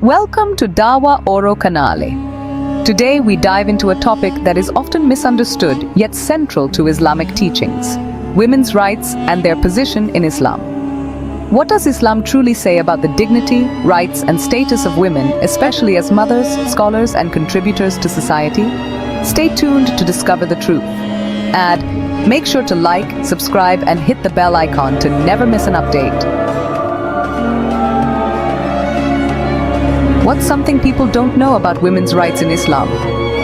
Welcome to Daawaa Oro Canale. Today we dive into a topic that is often misunderstood yet central to Islamic teachings: women's rights and their position in Islam. What does Islam truly say about the dignity, rights and status of women, especially as mothers, scholars and contributors to society? Stay tuned to discover the truth. And make sure to like, subscribe and hit the bell icon to never miss an update. What's something people don't know about women's rights in Islam?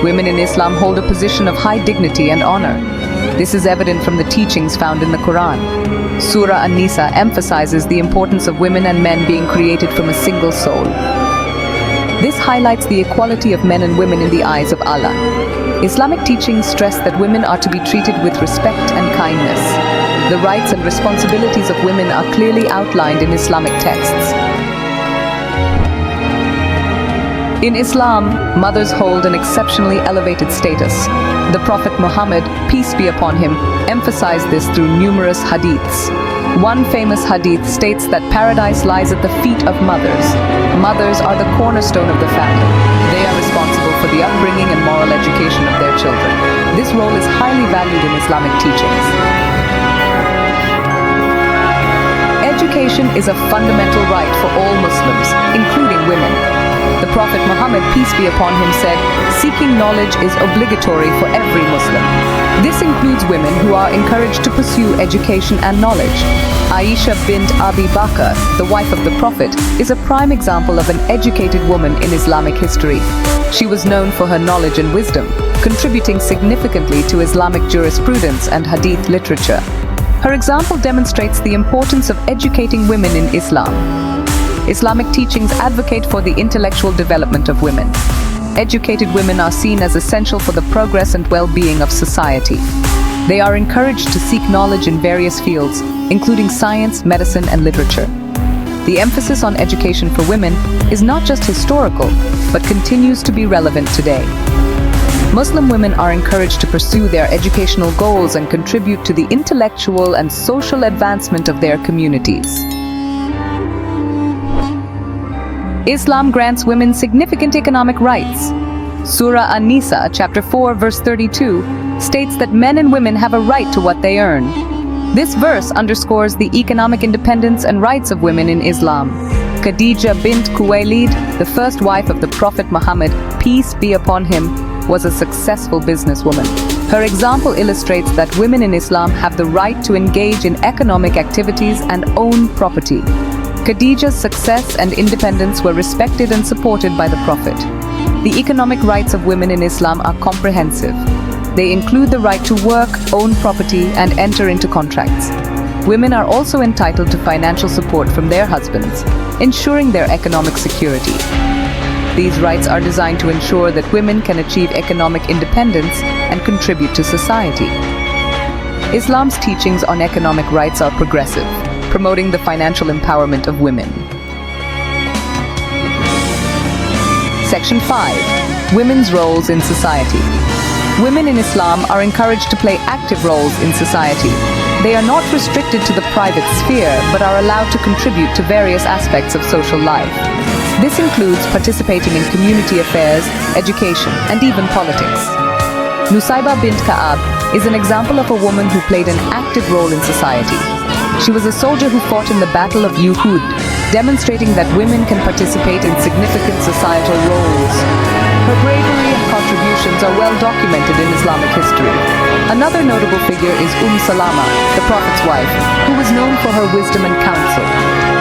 Women in Islam hold a position of high dignity and honor. This is evident from the teachings found in the Quran. Surah An-Nisa emphasizes the importance of women and men being created from a single soul. This highlights the equality of men and women in the eyes of Allah. Islamic teachings stress that women are to be treated with respect and kindness. The rights and responsibilities of women are clearly outlined in Islamic texts. In Islam, mothers hold an exceptionally elevated status. The Prophet Muhammad, peace be upon him, emphasized this through numerous hadiths. One famous hadith states that paradise lies at the feet of mothers. Mothers are the cornerstone of the family. They are responsible for the upbringing and moral education of their children. This role is highly valued in Islamic teachings. Education is a fundamental right for all Muslims, including women. The Prophet Muhammad, peace be upon him, said, "Seeking knowledge is obligatory for every Muslim." This includes women who are encouraged to pursue education and knowledge. Aisha bint Abi Bakr, the wife of the Prophet, is a prime example of an educated woman in Islamic history. She was known for her knowledge and wisdom, contributing significantly to Islamic jurisprudence and hadith literature. Her example demonstrates the importance of educating women in Islam. Islamic teachings advocate for the intellectual development of women. Educated women are seen as essential for the progress and well-being of society. They are encouraged to seek knowledge in various fields, including science, medicine, and literature. The emphasis on education for women is not just historical, but continues to be relevant today. Muslim women are encouraged to pursue their educational goals and contribute to the intellectual and social advancement of their communities. Islam grants women significant economic rights. Surah An-Nisa, chapter 4, verse 32, states that men and women have a right to what they earn. This verse underscores the economic independence and rights of women in Islam. Khadija bint Khuwaylid, the first wife of the Prophet Muhammad, peace be upon him, was a successful businesswoman. Her example illustrates that women in Islam have the right to engage in economic activities and own property. Khadija's success and independence were respected and supported by the Prophet. The economic rights of women in Islam are comprehensive. They include the right to work, own property, and enter into contracts. Women are also entitled to financial support from their husbands, ensuring their economic security. These rights are designed to ensure that women can achieve economic independence and contribute to society. Islam's teachings on economic rights are progressive, promoting the financial empowerment of women. Section 5. Women's roles in society. Women in Islam are encouraged to play active roles in society. They are not restricted to the private sphere, but are allowed to contribute to various aspects of social life. This includes participating in community affairs, education, and even politics. Nusayba bint Ka'ab is an example of a woman who played an active role in society. She was a soldier who fought in the Battle of Uhud, demonstrating that women can participate in significant societal roles. Her bravery and contributions are well documented in Islamic history. Another notable figure is Salama, the Prophet's wife, who was known for her wisdom and counsel.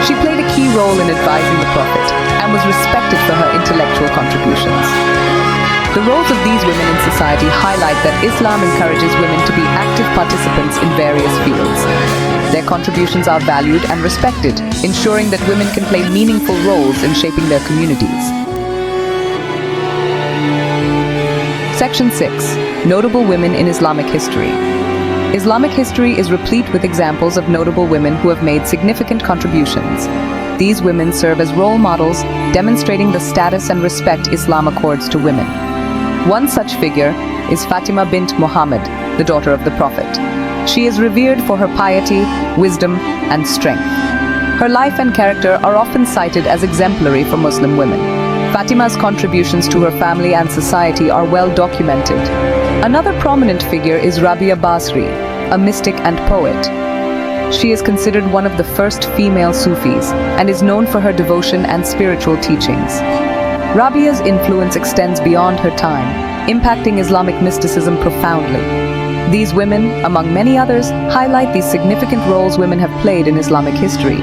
She played a key role in advising the Prophet and was respected for her intellectual contributions. The roles of these women in society highlight that Islam encourages women to be active participants in various fields. Their contributions are valued and respected, ensuring that women can play meaningful roles in shaping their communities. Section 6. Notable women in Islamic history. Islamic history is replete with examples of notable women who have made significant contributions. These women serve as role models, demonstrating the status and respect Islam accords to women. One such figure is Fatima bint Muhammad, the daughter of the Prophet. She is revered for her piety, wisdom, and strength. Her life and character are often cited as exemplary for Muslim women. Fatima's contributions to her family and society are well documented. Another prominent figure is Rabia Basri, a mystic and poet. She is considered one of the first female Sufis and is known for her devotion and spiritual teachings. Rabia's influence extends beyond her time, impacting Islamic mysticism profoundly. These women, among many others, highlight the significant roles women have played in Islamic history.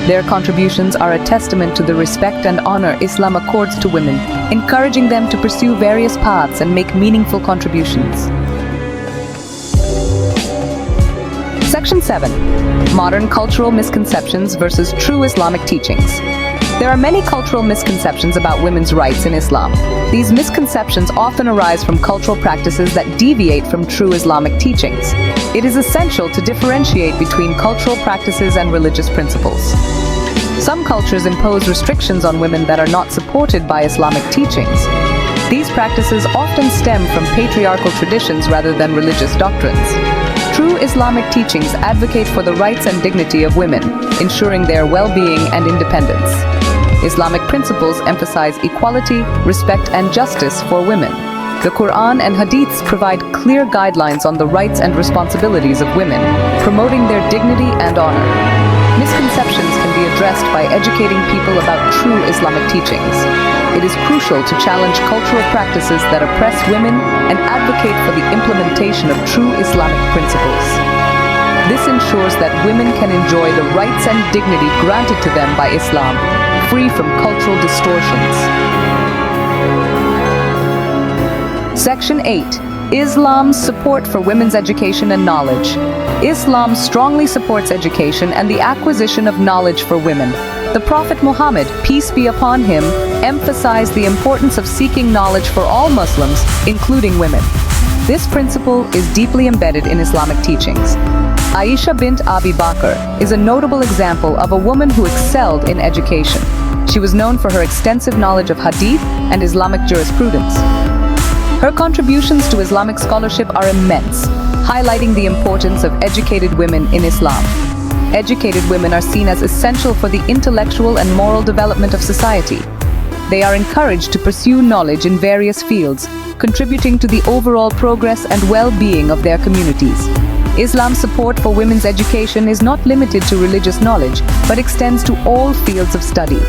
Their contributions are a testament to the respect and honor Islam accords to women, encouraging them to pursue various paths and make meaningful contributions. Section 7. Modern cultural misconceptions versus true Islamic teachings. There are many cultural misconceptions about women's rights in Islam. These misconceptions often arise from cultural practices that deviate from true Islamic teachings. It is essential to differentiate between cultural practices and religious principles. Some cultures impose restrictions on women that are not supported by Islamic teachings. These practices often stem from patriarchal traditions rather than religious doctrines. True Islamic teachings advocate for the rights and dignity of women, ensuring their well-being and independence. Islamic principles emphasize equality, respect, and justice for women. The Quran and Hadiths provide clear guidelines on the rights and responsibilities of women, promoting their dignity and honor. Misconceptions can be addressed by educating people about true Islamic teachings. It is crucial to challenge cultural practices that oppress women and advocate for the implementation of true Islamic principles. This ensures that women can enjoy the rights and dignity granted to them by Islam, free from cultural distortions. Section 8. Islam's support for women's education and knowledge. Islam strongly supports education and the acquisition of knowledge for women. The Prophet Muhammad, peace be upon him, emphasized the importance of seeking knowledge for all Muslims, including women. This principle is deeply embedded in Islamic teachings. Aisha bint Abi Bakr is a notable example of a woman who excelled in education. She was known for her extensive knowledge of Hadith and Islamic jurisprudence. Her contributions to Islamic scholarship are immense, highlighting the importance of educated women in Islam. Educated women are seen as essential for the intellectual and moral development of society. They are encouraged to pursue knowledge in various fields, contributing to the overall progress and well-being of their communities. Islam's support for women's education is not limited to religious knowledge, but extends to all fields of study.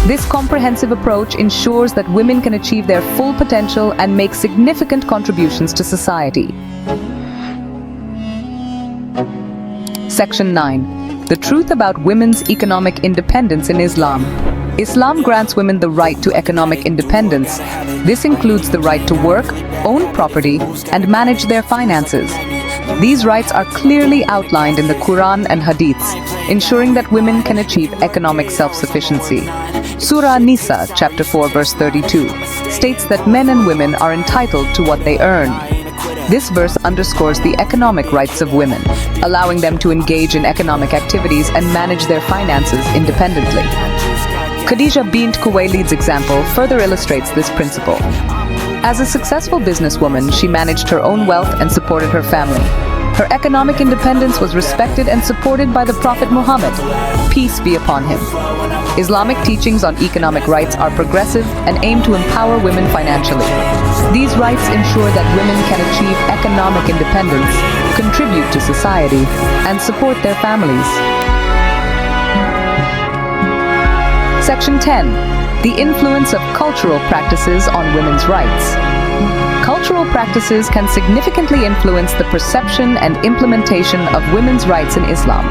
This comprehensive approach ensures that women can achieve their full potential and make significant contributions to society. Section 9. The truth about women's economic independence in Islam. Islam grants women the right to economic independence. This includes the right to work, own property, and manage their finances. These rights are clearly outlined in the Quran and Hadiths, ensuring that women can achieve economic self-sufficiency. Surah Nisa, chapter 4, verse 32, states that men and women are entitled to what they earn. This verse underscores the economic rights of women, allowing them to engage in economic activities and manage their finances independently. Khadija bint Khuwaylid's example further illustrates this principle. As a successful businesswoman, she managed her own wealth and supported her family. Her economic independence was respected and supported by the Prophet Muhammad, peace be upon him. Islamic teachings on economic rights are progressive and aim to empower women financially. These rights ensure that women can achieve economic independence, contribute to society, and support their families. Section 10. The influence of cultural practices on women's rights. Cultural practices can significantly influence the perception and implementation of women's rights in Islam.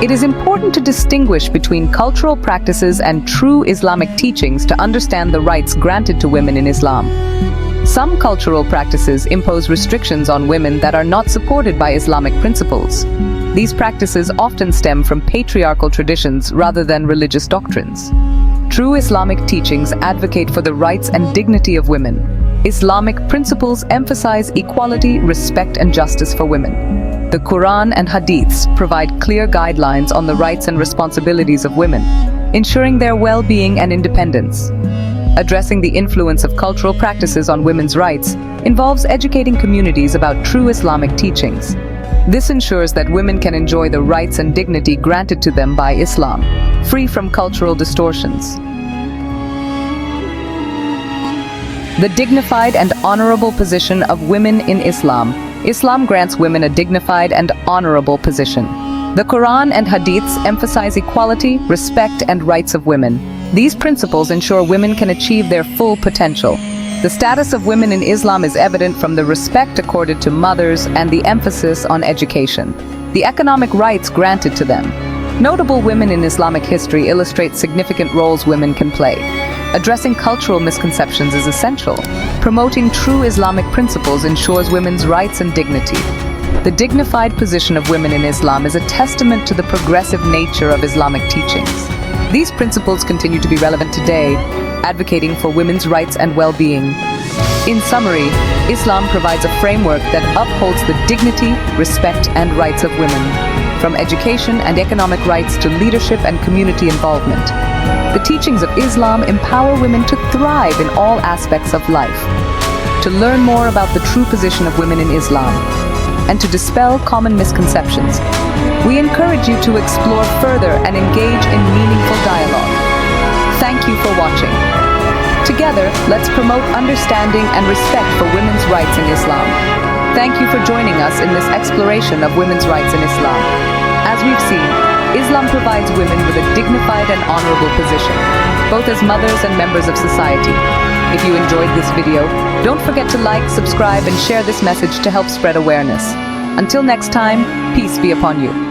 It is important to distinguish between cultural practices and true Islamic teachings to understand the rights granted to women in Islam. Some cultural practices impose restrictions on women that are not supported by Islamic principles. These practices often stem from patriarchal traditions rather than religious doctrines. True Islamic teachings advocate for the rights and dignity of women. Islamic principles emphasize equality, respect, and justice for women. The Quran and Hadiths provide clear guidelines on the rights and responsibilities of women, ensuring their well-being and independence. Addressing the influence of cultural practices on women's rights involves educating communities about true Islamic teachings. This ensures that women can enjoy the rights and dignity granted to them by Islam, free from cultural distortions. The dignified and honorable position of women in Islam. Islam grants women a dignified and honorable position. The Quran and Hadiths emphasize equality, respect, and rights of women. These principles ensure women can achieve their full potential. The status of women in Islam is evident from the respect accorded to mothers and the emphasis on education. The economic rights granted to them. Notable women in Islamic history illustrate significant roles women can play. Addressing cultural misconceptions is essential. Promoting true Islamic principles ensures women's rights and dignity. The dignified position of women in Islam is a testament to the progressive nature of Islamic teachings. These principles continue to be relevant today, advocating for women's rights and well-being. In summary, Islam provides a framework that upholds the dignity, respect, and rights of women, from education and economic rights to leadership and community involvement. The teachings of Islam empower women to thrive in all aspects of life. To learn more about the true position of women in Islam, and to dispel common misconceptions, we encourage you to explore further and engage in meaningful dialogue. Thank you for watching. Together, let's promote understanding and respect for women's rights in Islam. Thank you for joining us in this exploration of women's rights in Islam. As we've seen, Islam provides women with a dignified and honorable position, both as mothers and members of society. If you enjoyed this video, don't forget to like, subscribe, and share this message to help spread awareness. Until next time, peace be upon you.